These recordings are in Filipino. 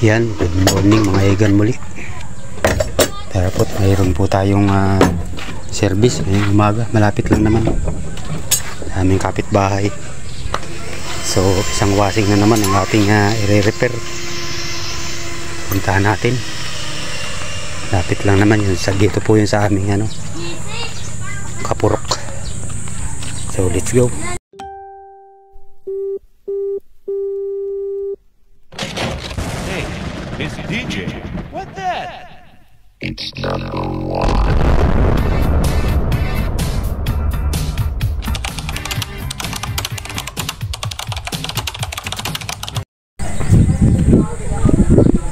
Yan, good morning mga egan muli. Tapos mayroon po tayong service ngayong umaga. Malapit lang naman sa aming kapitbahay. So isang washing na naman ang ating i-repair. Puntahan natin. Lapit lang naman yun. Dito po yun sa aming Kapurok. So let's go. It's DJ. What that? It's number 1.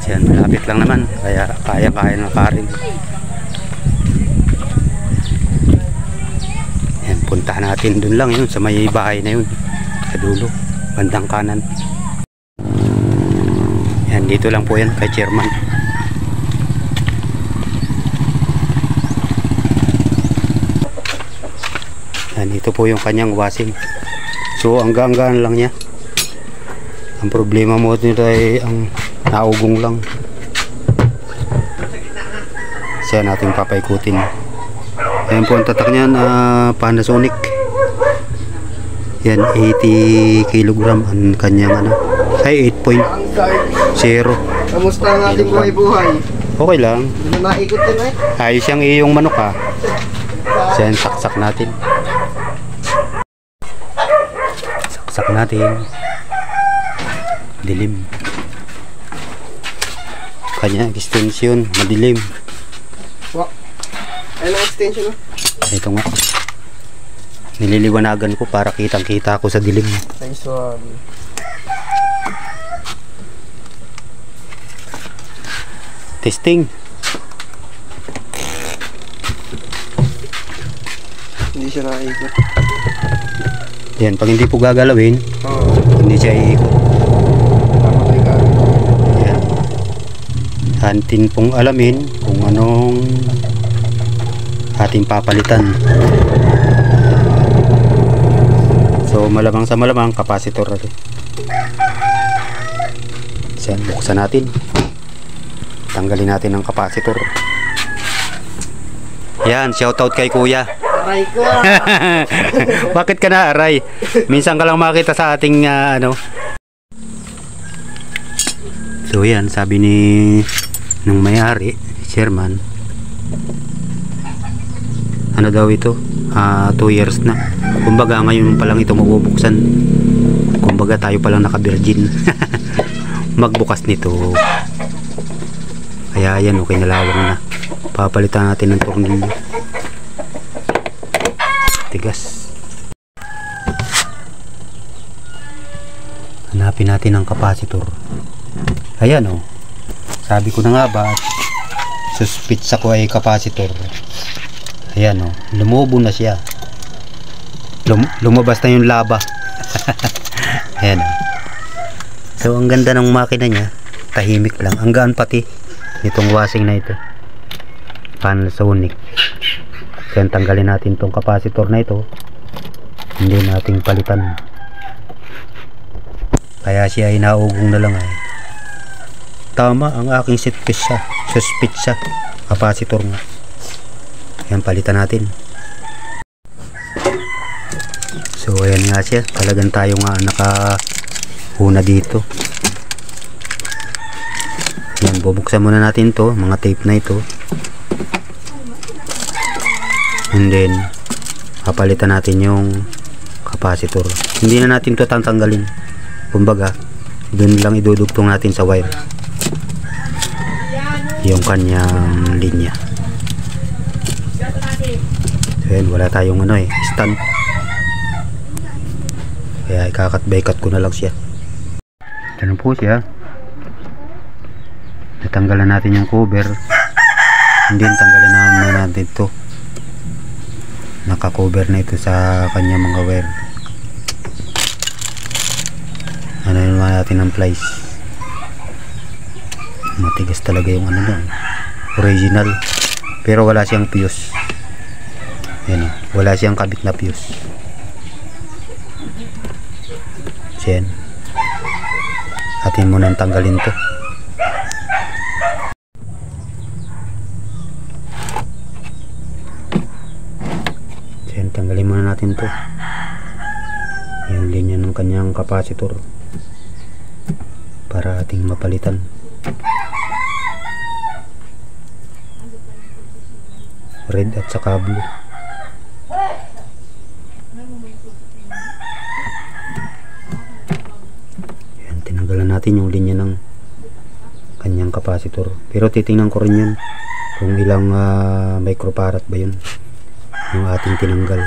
Diyan, malapit lang naman. Kaya kaya-kaya ng karin. Yan, puntahan natin dun lang yun. Sa may bahay na yun. Sa dulo. Bandang kanan. Yan, dito lang po yan kay chairman. Yan, ito po yung kanyang washing. So hanggang lang niya. Ang problema mo dito ay ang naugong lang. Siya natin papaikutin. Ayan po ang tatak niyan, Panasonic. Yan, 80 kg ang kanyang ay 8.0. Kamusta ang ating buhay-buhay? Okay lang. Hindi na naikot din Ayos yung iyong manok Diyan, saksak natin. Saksak natin. Dilim. Kanya extension, madilim. Wow. Ayun ang extension Ito nga. Nililiwanagan ko para kitang-kita ako sa dilim. Nice one. Testing. Hindi siya naikot. Yan, pag hindi po gagalawin, hindi siya iikot. Namatay ka. Yan. Atin pong alamin kung anong ating papalitan. So malamang sa malamang capacitor natin. Yan, buksan natin. Tanggalin natin ang capacitor. Yan, shoutout kay kuya. Aray ko! Bakit ka na aray? Minsan ka lang makita sa ating So yan, sabi ni nung may-ari, chairman, ano daw ito? 2 years na. Kumbaga ngayon pa lang ito mabubuksan. Kumbaga tayo pa lang naka-virgin. Magbukas nito. Kaya yan, okay na lawang na. Papalitan natin ng tornilyo. Tigas. Hanapin natin ang capacitor. Ayan Sabi ko na nga ba, suspits ako ay capacitor. Ayan lumubo na siya. Lumabas na yung laba. Ayan So ang ganda ng makina niya. Tahimik lang. Ang gaan pati itong washing na ito. Panasonic. Kaya tanggalin natin itong capacitor na ito. Hindi nating palitan. Kaya siya ay naugong na lang Tama ang aking suspect siya. Capacitor nga. Yan, palitan natin. So ayan nga siya. Talagang tayo nga nakahuna dito. Yan, bubuksan muna natin to, mga tape na ito. And then papalitan natin yung capacitor. Hindi na natin to tatanggalin. Kumbaga, dun lang idudugtong natin sa wire yung kanyang linya. So yan, wala tayong stand. Kaya ikakat-baykat ko na lang siya. Ito po siya. Natanggalan natin yung cover. Hindi, tanggalan naman natin ito. Naka-cover na ito sa kanya mga wire. Ano naman natin ang plies. Matigas talaga yung original. Pero wala siyang fuse. Yan wala siyang kabit na fuse. Yan. Atin muna tanggalin to. natin to, yung linya ng kanyang capacitor, para ating mapalitan. Red at saka blue. Yan, tinanggalan natin yung linya ng kanyang capacitor, pero titingnan ko rin yun kung ilang microfarad ba yun yung ating tinanggal.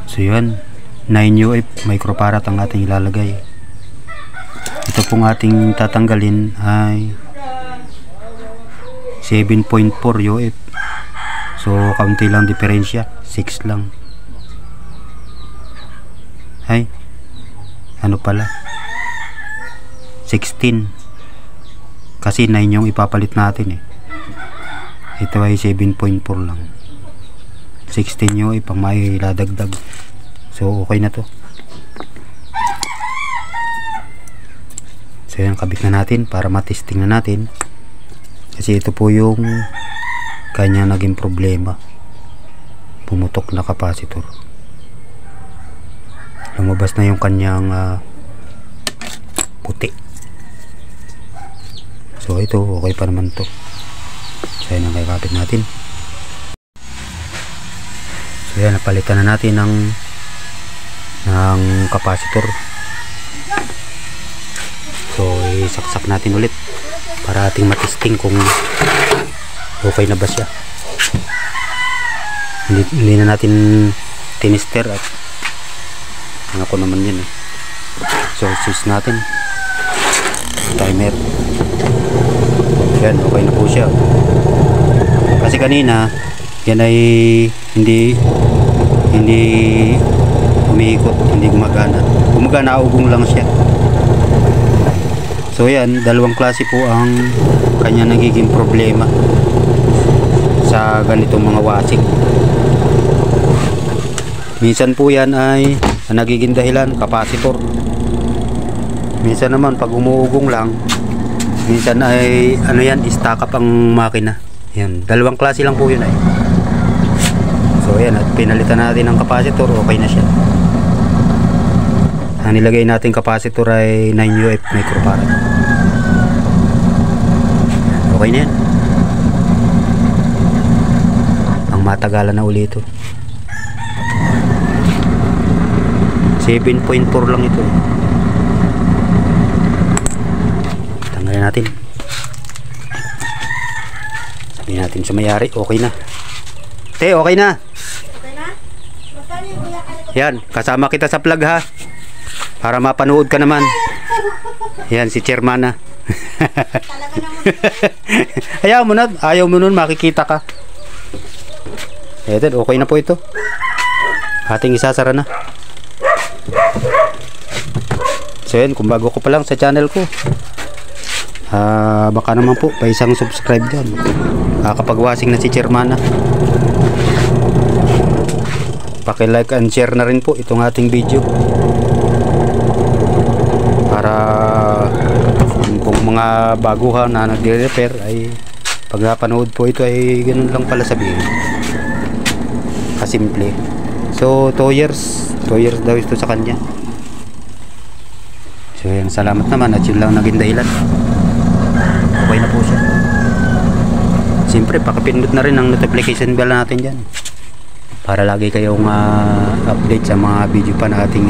So yun, 9 UF microfarad ang ating ilalagay. Ito pong ating tatanggalin ay 7.4 UF. So kaunti lang diferensya, 6 lang. Ay, ano pala, 16, kasi 9 yung ipapalit natin eh. Ito ay 7.4 lang, 16 yung ipang may ladagdag. So okay na to. So yan, kabit na natin para matesting na natin, kasi ito po yung kanya naging problema, pumutok na capacitor. Lumabas na yung kanyang puti. So ito okay pa naman to. So yan ang kakapit natin. So yan, napalitan na natin ng capacitor. So isaksak natin ulit para ating matesting kung okay na ba siya. Hindi na natin tinister at ako naman yun eh. So switch natin timer. Yan, okay na po siya. Kasi kanina yan ay hindi umiikot, hindi gumagana, ugong lang siya. So yan, dalawang klase po ang kanya nagiging problema sa ganitong mga wasig. Minsan po yan ay nagiging dahilan capacitor. Minsan naman pag umuugong lang, minsan ay ano yan, stack up ang makina. Yan, dalawang klase lang po yun ay. So yan, at pinalitan natin ang capacitor, okay na siya. Ang nilagay natin capacitor ay 9 UF microfarad. Okay na yan. Ang matagalan na uli ito. 7.4 lang ito. Tanggalin natin. Sabihin natin sa may-ari, okay na. Te, okay na. Okay na? Magkano yung kuya ka? Yan, kasama kita sa vlog ha. Para mapanood ka naman. Yan, si chairman na. Talaga naman. Ayaw mo nun makikita ka. Eto, okay na po ito. Ating isasara na. So yan, kung bago ko pa lang sa channel ko, baka naman po pa isang subscribe dyan. Kakapag-wasing na si chairman na. Paki-like and share na rin po itong ating video, para kung mga baguhan na nagre-repair ay pag napanood po ito ay ganun lang pala sabihin, kasimple. So 2 years daw ito sa kanya. So yan, salamat naman at yun lang naging dahilan. Okay na po siya. Siyempre pakipindot na rin ang notification bell natin dyan, para lagi kayong update sa mga video pa na ating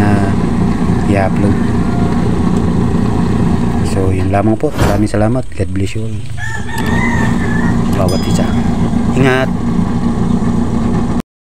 i-upload. So yun lamang po. Maraming salamat. God bless you all. Bawat isa. Ingat.